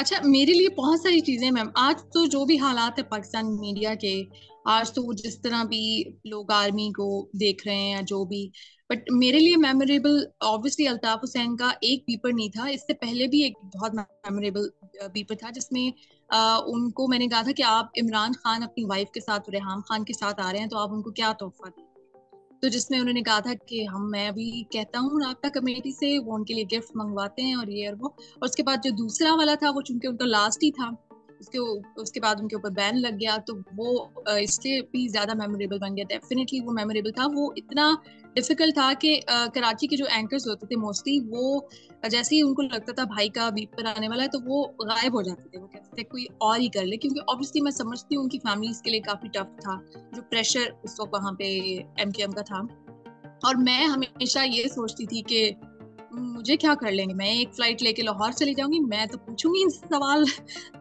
اچھا میرے لیے بہت ساری چیزیں میم، آج تو جو بھی حالات ہے پاکستان میڈیا کے، آج تو جس طرح بھی لوگ آرمی کو دیکھ رہے ہیں یا جو بھی، بٹ میرے لیے میموریبل آبویسلی الطاف حسین کا ایک بیپر نہیں تھا، اس سے پہلے بھی ایک بہت میموریبل بیپر تھا جس میں ان کو میں نے کہا تھا کہ آپ عمران خان اپنی وائف کے ساتھ ریحام خان کے ساتھ آ رہے ہیں تو آپ ان کو کیا تحفہ دیں، تو جس میں انہوں نے کہا تھا کہ میں ابھی کہتا ہوں رابطہ کمیٹی سے، وہ ان کے لیے گفٹ منگواتے ہیں اور یہ اور وہ، اور اس کے بعد جو دوسرا والا تھا وہ چونکہ ان کا لاسٹ ہی تھا، اس کے بعد ان کے اوپر بین لگ گیا، تو وہ اس لیے بھی زیادہ میموریبل بن گیا. ڈیفینیٹلی وہ میموریبل تھا. وہ اتنا ڈیفیکلٹ تھا کہ کراچی کے جو اینکرز ہوتے تھے موسٹلی، وہ جیسے ہی ان کو لگتا تھا بھائی کا بیپ پر آنے والا ہے تو وہ غائب ہو جاتے تھے، وہ کہتے تھے کوئی اور ہی کر لے، کیونکہ obviously میں سمجھتی ہوں ان کی فیملیز کے لیے کافی ٹف تھا جو پریشر اس وقت وہاں پہ ایم کیو ایم کا تھا. اور میں ہمیشہ یہ سوچتی تھی کہ مجھے کیا کر لیں گے، میں ایک فلائٹ لے کے لاہور چلی جاؤں گی، میں تو پوچھوں گی ان سے سوال.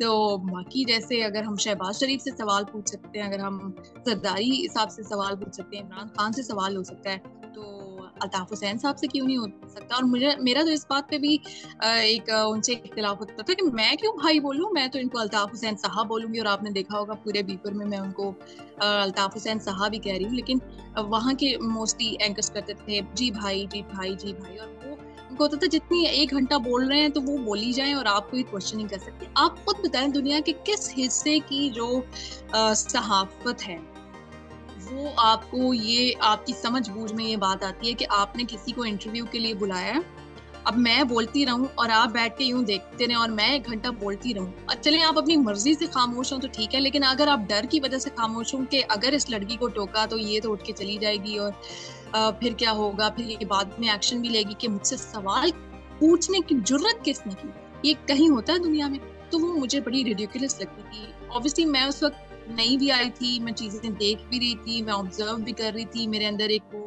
تو باقی جیسے اگر ہم شہباز شریف سے سوال پوچھ سکتے ہیں، اگر ہم زرداری صاحب سے سوال پوچھ سکتے ہیں، عمران خان سے سوال ہو سکتا ہے، تو الطاف حسین صاحب سے کیوں نہیں ہو سکتا؟ اور میرا تو اس بات پہ بھی ایک ان سے اختلاف ہوتا تھا کہ میں کیوں بھائی بولوں، میں تو ان کو الطاف حسین صاحب بولوں گی، اور آپ نے دیکھا ہوگا پورے بیپر میں ان کو الطاف حسین صاحب ہی کہہ رہی ہوں، لیکن وہاں کے موسٹلی اینکرز کرتے تھے جی بھائی جی بھائی جی بھائی، اور وہ ان کو ہوتا تھا جتنی 1 گھنٹہ بول رہے ہیں تو وہ بولی جائیں اور آپ کوئی کوشچن نہیں کر سکتے. آپ خود بتائیں دنیا کے کس حصے کی جو صحافت ہے وہ آپ کو یہ آپ کی سمجھ بوجھ میں یہ بات آتی ہے کہ آپ نے کسی کو انٹرویو کے لیے بلایا ہے، اب میں بولتی رہوں اور آپ بیٹھ کے یوں دیکھتے رہیں اور میں 1 گھنٹہ بولتی رہوں، اور چلیں آپ اپنی مرضی سے خاموش ہوں تو ٹھیک ہے، لیکن اگر آپ ڈر کی وجہ سے خاموش ہوں کہ اگر اس لڑکی کو ٹوکا تو یہ تو اٹھ کے چلی جائے گی اور پھر کیا ہوگا، پھر یہ بعد میں ایکشن بھی لے گی کہ مجھ سے سوال پوچھنے کی جرت کس نے کی، یہ کہیں ہوتا ہے دنیا میں؟ تو وہ مجھے بڑی ریڈیکولس لگتی تھی. obviously میں اس وقت نئی بھی آئی تھی، میں چیزیں دیکھ بھی رہی تھی، میں آبزرو بھی کر رہی تھی، میرے اندر ایک وہ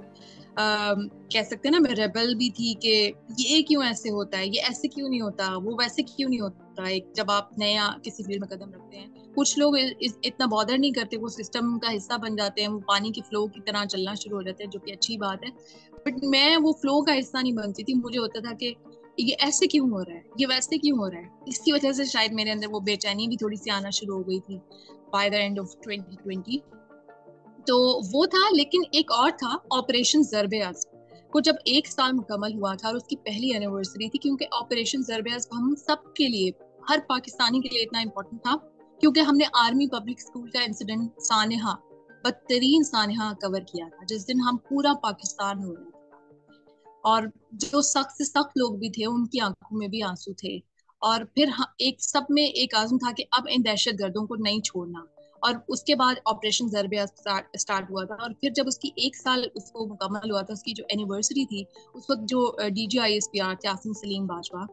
کہہ سکتے ہیں نا میں ریبل بھی تھی کہ یہ کیوں ایسے ہوتا ہے، یہ ایسے کیوں نہیں ہوتا، وہ ویسے کیوں نہیں ہوتا. ایک جب آپ نیا کسی فیلڈ میں قدم رکھتے ہیں، کچھ لوگ اتنا بادر نہیں کرتے، وہ سسٹم کا حصہ بن جاتے ہیں، وہ پانی کی فلو کی طرح چلنا شروع ہو جاتے ہیں، جو کہ اچھی بات ہے، بٹ میں وہ فلو کا حصہ نہیں بنتی تھی. مجھے ہوتا تھا کہ یہ ایسے کیوں ہو رہا ہے، یہ ویسے کیوں ہو رہا ہے. اس کی وجہ سے شاید میرے اندر وہ بے چینی بھی تھوڑی سی آنا شروع ہو گئی تھی بائی دا اینڈ آف 2020. تو وہ تھا. لیکن ایک اور تھا آپریشن ضرب عزم کو جب 1 سال مکمل ہوا تھا اور اس کی پہلی اینیورسری تھی، کیونکہ آپریشن ضرب عزم ہم سب کے لیے، ہر پاکستانی کے لیے اتنا امپورٹنٹ تھا کیونکہ ہم نے آرمی پبلک اسکول کا انسیڈنٹ سانحہ، بدترین سانحہ کور کیا تھا، جس دن ہم پورا پاکستان ہو رہے تھے اور جو سخت سے سخت لوگ بھی تھے ان کی آنکھوں میں بھی آنسو تھے. اور پھر ایک سب میں ایک عزم تھا کہ اب ان دہشت گردوں کو نہیں چھوڑنا. اور اس کے بعد آپریشن ضرب اسٹارٹ ہوا تھا، اور پھر جب اس کی 1 سال اس کو مکمل ہوا تھا، اس کی جو اینیورسری تھی، اس وقت جو D G I S P R تھے عاصم سلیم باجوہ،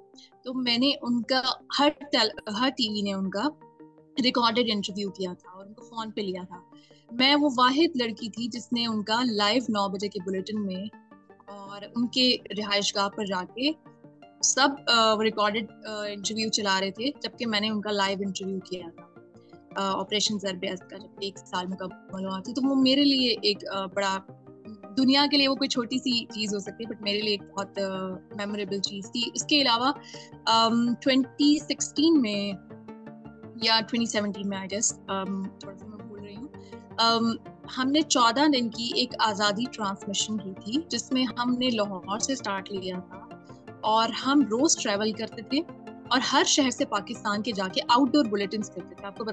تو میں نے ان کا ہر ٹی وی نے ان کا ریکارڈڈ انٹرویو کیا تھا اور ان کو فون پہ لیا تھا. میں وہ واحد لڑکی تھی جس نے ان کا لائیو 9 بجے کے بلیٹن میں اور ان کے رہائش گاہ پر جا کے سب ریکارڈڈ انٹرویو چلا رہے تھے، جبکہ میں نے ان کا لائیو انٹرویو کیا تھا آپریشن ضرب عزم کا جب 1 سال مکمل ہوا تھا. تو وہ میرے لیے ایک بڑا، دنیا کے لیے وہ کوئی چھوٹی سی چیز ہو سکتی ہے بٹ میرے لیے ایک بہت میموریبل چیز تھی. اس کے علاوہ 2016 میں یا 2017 میں آئی گیس، تھوڑا سا میں بھول رہی ہوں، ہم نے 14 دن کی ایک آزادی ٹرانسمیشن کی تھی جس میں ہم نے لاہور سے سٹارٹ لیا تھا اور ہم روز ٹریول کرتے تھے اور ہر شہر سے پاکستان کے جا کے آؤٹ ڈور بلیٹنس کرتے تھے. آپ کو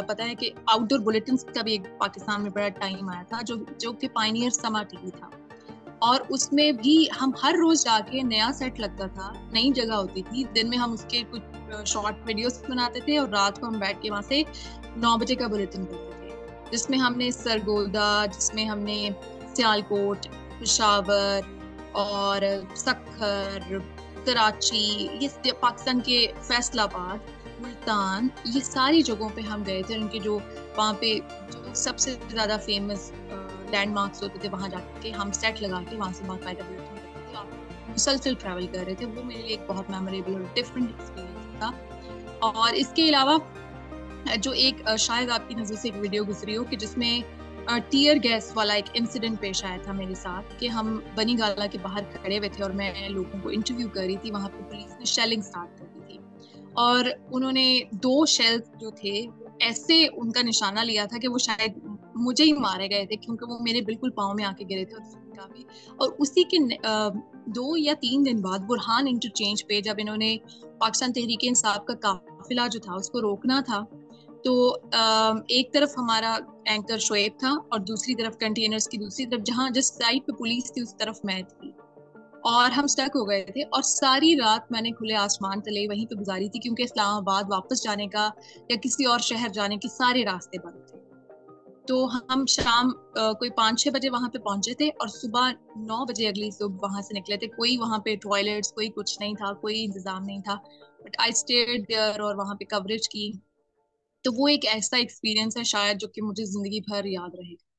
پتا ہے کہ آؤٹ ڈور بلیٹنس کا بھی ایک پاکستان میں بڑا ٹائم آیا تھا جو کہ پائنیئر سما ٹی وی تھا، اور اس میں بھی ہم ہر روز جا کے نیا سیٹ لگتا تھا، نئی جگہ ہوتی تھی. دن میں ہم اس کے کچھ شارٹ ویڈیوز بناتے تھے اور رات کو ہم بیٹھ کے وہاں سے 9 بجے کا بلیٹن کرتے تھے، جس میں ہم نے سرگودا، جس میں ہم نے سیالکوٹ، پشاور اور سکھر، کراچی، یہ پاکستان کے فیصل آباد، ملتان، یہ ساری جگہوں پہ ہم گئے تھے. ان کے جو وہاں پہ جو سب سے زیادہ فیمس لینڈ مارکس ہوتے تھے وہاں جا کے ہم سیٹ لگا کے وہاں سے باقاعدہ بلیٹن کرتے تھے اور مسلسل ٹریول کر رہے تھے. وہ میرے لیے ایک بہت میموریبل اور ڈفرینٹ ایکسپیرینس تھا. اور اس کے علاوہ جو ایک شاید آپ کی نظر سے ایک ویڈیو گزری ہو کہ جس میں ٹیئر گیس والا ایک انسیڈنٹ پیش آیا تھا میرے ساتھ، کہ ہم بنی گالا کے باہر کھڑے ہوئے تھے اور میں لوگوں کو انٹرویو کر رہی تھی، وہاں پہ پولیس نے شیلنگ سٹارٹ کر دی تھی اور انہوں نے 2 شیلز جو تھے ایسے ان کا نشانہ لیا تھا کہ وہ شاید مجھے ہی مارے گئے تھے، کیونکہ وہ میرے بالکل پاؤں میں آ کے گرے تھے کافی. اور اسی کے 2 یا 3 دن بعد برہان انٹرچینج پہ جب انہوں نے پاکستان تحریک انصاف کا قافلہ جو تھا اس کو روکنا تھا، تو ایک طرف ہمارا اینکر شعیب تھا اور دوسری طرف کنٹینرز کی دوسری طرف جہاں جس سائڈ پہ پولیس تھی اس طرف میں تھی، اور ہم سٹک ہو گئے تھے. اور ساری رات میں نے کھلے آسمان تلے وہیں پہ گزاری تھی، کیونکہ اسلام آباد واپس جانے کا یا کسی اور شہر جانے کے سارے راستے بند تھے. تو ہم شام کوئی 5-6 بجے وہاں پہ پہنچے تھے اور صبح 9 بجے اگلی صبح وہاں سے نکلے تھے. کوئی وہاں پہ ٹوائلٹس کوئی کچھ نہیں تھا، کوئی انتظام نہیں تھا، بٹ آئی اسٹیڈ دیئر اور وہاں پہ کوریج کی. تو وہ ایک ایسا ایکسپیرینس ہے شاید جو کہ مجھے زندگی بھر یاد رہے گا.